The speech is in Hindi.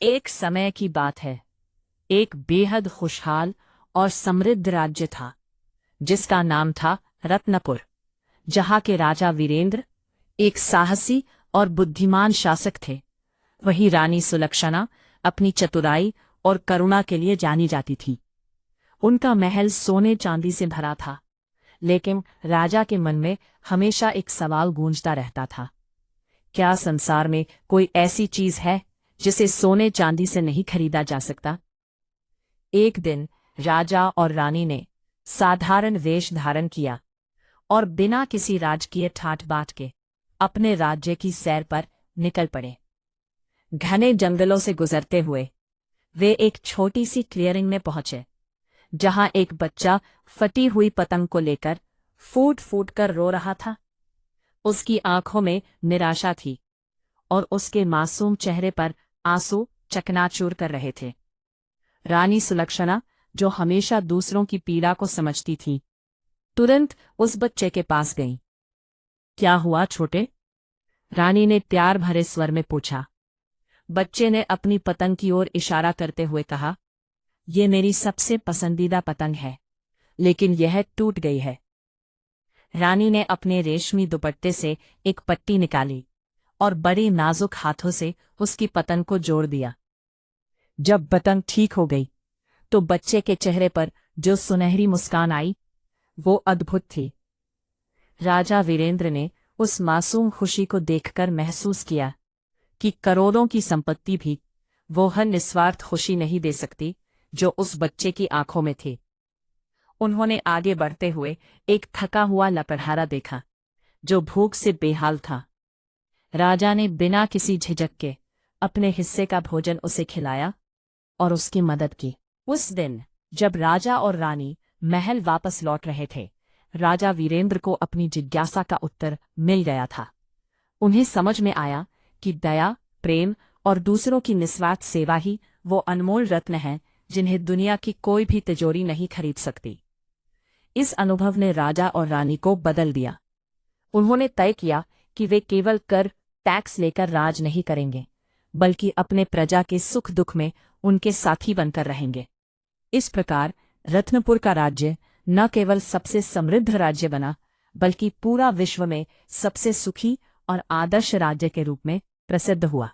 एक समय की बात है। एक बेहद खुशहाल और समृद्ध राज्य था जिसका नाम था रत्नपुर। जहाँ के राजा वीरेंद्र एक साहसी और बुद्धिमान शासक थे। वही रानी सुलक्षणा अपनी चतुराई और करुणा के लिए जानी जाती थी। उनका महल सोने चांदी से भरा था, लेकिन राजा के मन में हमेशा एक सवाल गूंजता रहता था। क्या संसार में कोई ऐसी चीज है जिसे सोने चांदी से नहीं खरीदा जा सकता? एक दिन राजा और रानी ने साधारण वेश धारण किया और बिना किसी राजकीय ठाट बाट के अपने राज्य की सैर पर निकल पड़े। घने जंगलों से गुजरते हुए वे एक छोटी सी क्लियरिंग में पहुंचे, जहां एक बच्चा फटी हुई पतंग को लेकर फूट फूट कर रो रहा था। उसकी आंखों में निराशा थी और उसके मासूम चेहरे पर आंसू चकनाचूर कर रहे थे। रानी सुलक्षणा, जो हमेशा दूसरों की पीड़ा को समझती थी, तुरंत उस बच्चे के पास गई। क्या हुआ छोटे? रानी ने प्यार भरे स्वर में पूछा। बच्चे ने अपनी पतंग की ओर इशारा करते हुए कहा, ये मेरी सबसे पसंदीदा पतंग है, लेकिन यह टूट गई है। रानी ने अपने रेशमी दुपट्टे से एक पट्टी निकाली और बड़े नाजुक हाथों से उसकी पतंग को जोड़ दिया। जब पतंग ठीक हो गई तो बच्चे के चेहरे पर जो सुनहरी मुस्कान आई, वो अद्भुत थी। राजा वीरेंद्र ने उस मासूम खुशी को देखकर महसूस किया कि करोड़ों की संपत्ति भी वह निस्वार्थ खुशी नहीं दे सकती जो उस बच्चे की आंखों में थी। उन्होंने आगे बढ़ते हुए एक थका हुआ लकड़हारा देखा जो भूख से बेहाल था। राजा ने बिना किसी झिझक के अपने हिस्से का भोजन उसे खिलाया और उसकी मदद की। उस दिन जब राजा और रानी महल वापस लौट रहे थे, राजा वीरेंद्र को अपनी जिज्ञासा का उत्तर मिल गया था। उन्हें समझ में आया कि दया, प्रेम और दूसरों की निस्वार्थ सेवा ही वो अनमोल रत्न हैं जिन्हें दुनिया की कोई भी तिजोरी नहीं खरीद सकती। इस अनुभव ने राजा और रानी को बदल दिया। उन्होंने तय किया कि वे केवल कर टैक्स लेकर राज नहीं करेंगे, बल्कि अपने प्रजा के सुख दुख में उनके साथी बनकर रहेंगे। इस प्रकार रत्नपुर का राज्य न केवल सबसे समृद्ध राज्य बना, बल्कि पूरा विश्व में सबसे सुखी और आदर्श राज्य के रूप में प्रसिद्ध हुआ।